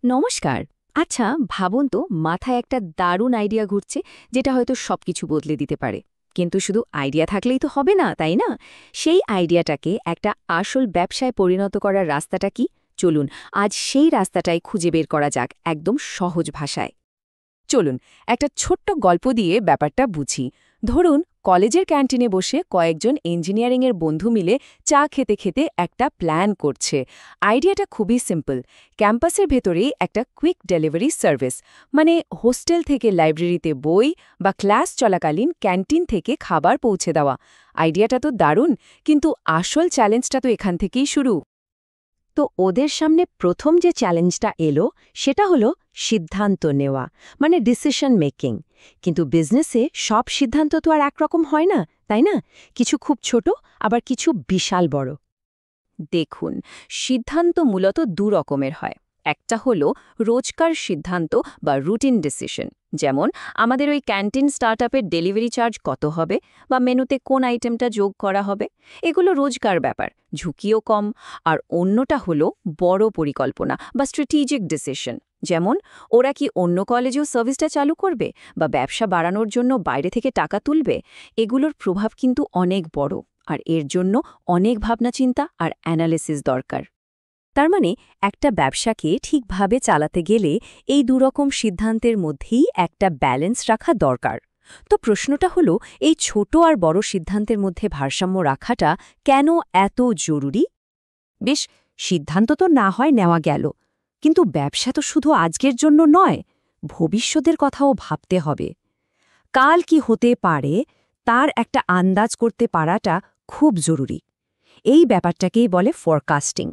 নমস্কার। আচ্ছা, ভাবুন তো মাথায় একটা দারুণ আইডিয়া ঘুরছে, যেটা হয়তো সবকিছু বদলে দিতে পারে। কিন্তু শুধু আইডিয়া থাকলেই তো হবে না, তাই না? সেই আইডিয়াটাকে একটা আসল ব্যবসায় পরিণত করার রাস্তাটা কি? চলুন আজ সেই রাস্তাটাই খুঁজে বের করা যাক, একদম সহজ ভাষায়। চলুন একটা ছোট্ট গল্প দিয়ে ব্যাপারটা বুঝি। ধরুন কলেজের ক্যান্টিনে বসে কয়েকজন ইঞ্জিনিয়ারিংয়ের বন্ধু মিলে চা খেতে খেতে একটা প্ল্যান করছে। আইডিয়াটা খুবই সিম্পল। ক্যাম্পাসের ভেতরেই একটা কুইক ডেলিভারি সার্ভিস, মানে হোস্টেল থেকে লাইব্রেরিতে বই বা ক্লাস চলাকালীন ক্যান্টিন থেকে খাবার পৌঁছে দেওয়া। আইডিয়াটা তো দারুণ, কিন্তু আসল চ্যালেঞ্জটা তো এখান থেকেই শুরু। তো ওদের সামনে প্রথম যে চ্যালেঞ্জটা এলো সেটা হলো সিদ্ধান্ত নেওয়া, মানে ডিসিশন মেকিং। কিন্তু বিজনেসে সব সিদ্ধান্ত তো আর একরকম হয় না, তাই না? কিছু খুব ছোট, আবার কিছু বিশাল বড়। দেখুন, সিদ্ধান্ত মূলত দু রকমের হয়। একটা হলো রোজকার সিদ্ধান্ত বা রুটিন ডিসিশন, যেমন আমাদের ওই ক্যান্টিন স্টার্টআপের ডেলিভারি চার্জ কত হবে বা মেনুতে কোন আইটেমটা যোগ করা হবে। এগুলো রোজকার ব্যাপার, ঝুঁকিও কম। আর অন্যটা হলো বড় পরিকল্পনা বা স্ট্র্যাটেজিক ডিসিশন, যেমন ওরা কি অন্য কলেজেও সার্ভিসটা চালু করবে বা ব্যবসা বাড়ানোর জন্য বাইরে থেকে টাকা তুলবে। এগুলোর প্রভাব কিন্তু অনেক বড়, আর এর জন্য অনেক ভাবনা চিন্তা আর অ্যানালিসিস দরকার। তার মানে একটা ব্যবসাকে ঠিকভাবে চালাতে গেলে এই দুরকম সিদ্ধান্তের মধ্যেই একটা ব্যালেন্স রাখা দরকার। তো প্রশ্নটা হলো, এই ছোট আর বড় সিদ্ধান্তের মধ্যে ভারসাম্য রাখাটা কেন এত জরুরি? বেশ, সিদ্ধান্ত তো না হয় নেওয়া গেল, কিন্তু ব্যবসা তো শুধু আজকের জন্য নয়, ভবিষ্যতের কথাও ভাবতে হবে। কাল কি হতে পারে তার একটা আন্দাজ করতে পারাটা খুব জরুরি। এই ব্যাপারটাকেই বলে ফরকাস্টিং।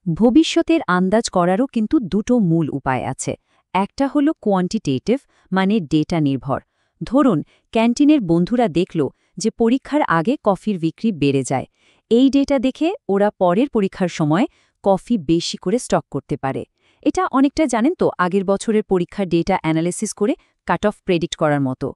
ভবিষ্যতের আন্দাজ করারও কিন্তু দুটো মূল উপায় আছে। একটা হলো কোয়ান্টিটেটিভ, মানে ডেটা নির্ভর। ধরুন ক্যান্টিনের বন্ধুরা দেখল যে পরীক্ষার আগে কফির বিক্রি বেড়ে যায়। এই ডেটা দেখে ওরা পরের পরীক্ষার সময় কফি বেশি করে স্টক করতে পারে। এটা অনেকটা জানেন তো আগের বছরের পরীক্ষার ডেটা অ্যানালিসিস করে কাট অফ প্রেডিক্ট করার মতো।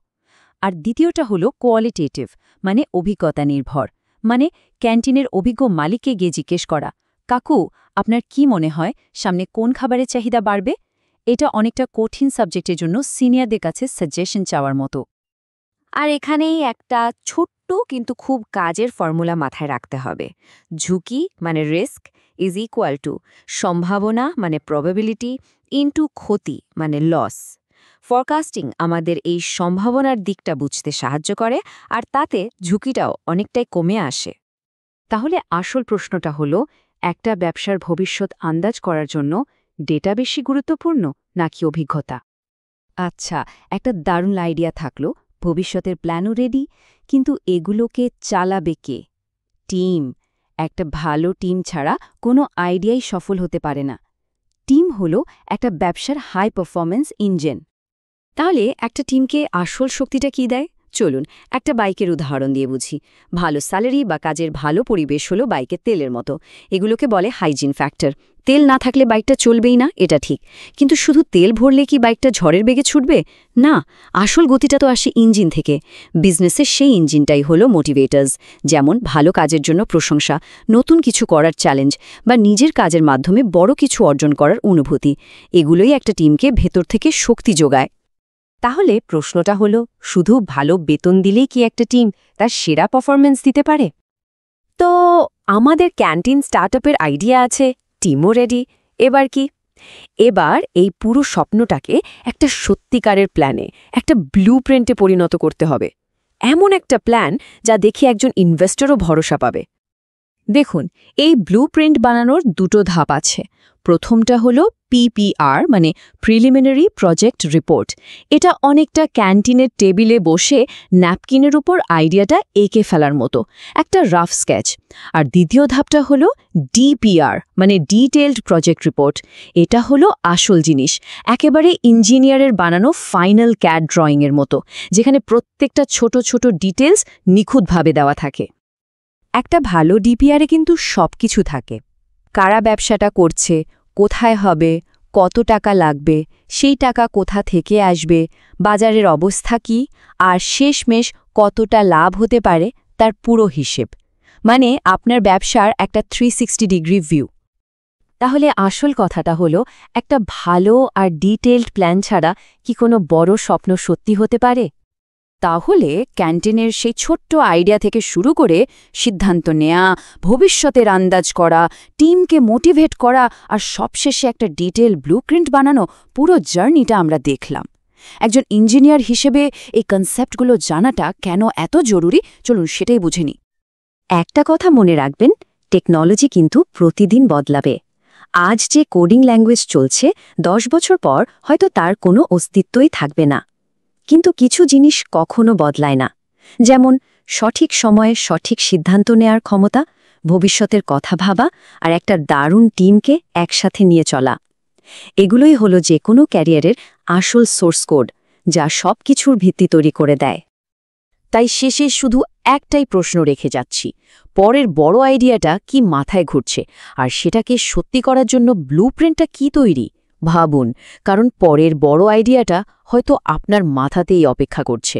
আর দ্বিতীয়টা হলো কোয়ালিটেটিভ, মানে অভিজ্ঞতা নির্ভর। মানে ক্যান্টিনের অভিজ্ঞ মালিককে গিয়ে জিজ্ঞেস করা, কাকু, আপনার কি মনে হয় সামনে কোন খাবারের চাহিদা বাড়বে? এটা অনেকটা কঠিন সাবজেক্টের জন্য সিনিয়রদের কাছে সাজেশন চাওয়ার মতো। আর এখানেই একটা ছোট্ট কিন্তু খুব কাজের ফর্মুলা মাথায় রাখতে হবে। ঝুঁকি মানে রিস্ক ইজ ইকুয়াল টু সম্ভাবনা মানে প্রবাবিলিটি ইনটু ক্ষতি মানে লস। ফরকাস্টিং আমাদের এই সম্ভাবনার দিকটা বুঝতে সাহায্য করে, আর তাতে ঝুঁকিটাও অনেকটাই কমে আসে। তাহলে আসল প্রশ্নটা হলো, একটা ব্যবসার ভবিষ্যৎ আন্দাজ করার জন্য ডেটা বেশি গুরুত্বপূর্ণ নাকি অভিজ্ঞতা? আচ্ছা, একটা দারুণ আইডিয়া থাকলো, ভবিষ্যতের প্ল্যানও রেডি, কিন্তু এগুলোকে চালাবে কে? টিম। একটা ভালো টিম ছাড়া কোনো আইডিয়াই সফল হতে পারে না। টিম হলো একটা ব্যবসার হাই পারফরম্যান্স ইঞ্জিন। তাহলে একটা টিমকে আসল শক্তিটা কি দেয়? চলুন একটা বাইকের উদাহরণ দিয়ে বুঝি। ভালো স্যালারি বা কাজের ভালো পরিবেশ হলো বাইকের তেলের মতো। এগুলোকে বলে হাইজিন ফ্যাক্টর। তেল না থাকলে বাইকটা চলবেই না, এটা ঠিক। কিন্তু শুধু তেল ভরলে কি বাইকটা ঝড়ের বেগে ছুটবে? না, আসল গতিটা তো আসে ইঞ্জিন থেকে। বিজনেসের সেই ইঞ্জিনটাই হলো মোটিভেটার্স, যেমন ভালো কাজের জন্য প্রশংসা, নতুন কিছু করার চ্যালেঞ্জ বা নিজের কাজের মাধ্যমে বড় কিছু অর্জন করার অনুভূতি। এগুলোই একটা টিমকে ভেতর থেকে শক্তি যোগায়। তাহলে প্রশ্নটা হলো, শুধু ভালো বেতন দিলেই কি একটা টিম তার সেরা পারফরমেন্স দিতে পারে? তো আমাদের ক্যান্টিন স্টার্টআপের আইডিয়া আছে, টিমও রেডি। এবার কি? এবার এই পুরো স্বপ্নটাকে একটা সত্যিকারের প্ল্যানে, একটা ব্লুপ্রিন্টে পরিণত করতে হবে। এমন একটা প্ল্যান যা দেখে একজন ইনভেস্টরও ভরসা পাবে। দেখুন, এই ব্লুপ্রিন্ট বানানোর দুটো ধাপ আছে। প্রথমটা হলো পিপিআর, মানে প্রিলিমিনারি প্রজেক্ট রিপোর্ট। এটা অনেকটা ক্যান্টিনের টেবিলে বসে ন্যাপকিনের উপর আইডিয়াটা এঁকে ফেলার মতো একটা রাফ স্কেচ। আর দ্বিতীয় ধাপটা হলো ডিপিআর, মানে ডিটেইলড প্রজেক্ট রিপোর্ট। এটা হলো আসল জিনিস, একেবারে ইঞ্জিনিয়ারের বানানো ফাইনাল ক্যাড ড্রয়িংয়ের মতো, যেখানে প্রত্যেকটা ছোট ছোট ডিটেলস নিখুঁতভাবে দেওয়া থাকে। একটা ভালো ডিপিআরে কিন্তু সবকিছু থাকে। কারা ব্যবসাটা করছে, কোথায় হবে, কত টাকা লাগবে, সেই টাকা কোথা থেকে আসবে, বাজারের অবস্থা কি, আর শেষমেশ কতটা লাভ হতে পারে তার পুরো হিসেব। মানে আপনার ব্যবসার একটা 360 ডিগ্রি ভিউ। তাহলে আসল কথাটা হলো, একটা ভালো আর ডিটেইলড প্ল্যান ছাড়া কি কোনো বড় স্বপ্ন সত্যি হতে পারে? তাহলে ক্যান্টিনের সেই ছোট্ট আইডিয়া থেকে শুরু করে সিদ্ধান্ত নেয়া, ভবিষ্যতের আন্দাজ করা, টিমকে মোটিভেট করা আর সবশেষে একটা ডিটেইল ব্লুপ্রিন্ট বানানো, পুরো জার্নিটা আমরা দেখলাম। একজন ইঞ্জিনিয়ার হিসেবে এই কনসেপ্টগুলো জানাটা কেন এত জরুরি, চলুন সেটাই বুঝে নিই। একটা কথা মনে রাখবেন, টেকনোলজি কিন্তু প্রতিদিন বদলাবে। আজ যে কোডিং ল্যাঙ্গুয়েজ চলছে, 10 বছর পর হয়তো তার কোনো অস্তিত্বই থাকবে না। কিন্তু কিছু জিনিস কখনো বদলায় না, যেমন সঠিক সময়ে সঠিক সিদ্ধান্ত নেয়ার ক্ষমতা, ভবিষ্যতের কথা ভাবা আর একটা দারুণ টিমকে একসাথে নিয়ে চলা। এগুলোই হলো যে কোনো ক্যারিয়ারের আসল সোর্স কোড, যা সব কিছুর ভিত্তি তৈরি করে দেয়। তাই শেষে শুধু একটাই প্রশ্ন রেখে যাচ্ছি, পরের বড় আইডিয়াটা কি মাথায় ঘুরছে, আর সেটাকে সত্যি করার জন্য ব্লুপ্রিন্টটা কি তৈরি? ভাবুন, কারণ পরের বড় আইডিয়াটা হয়তো আপনার মাথাতেই অপেক্ষা করছে।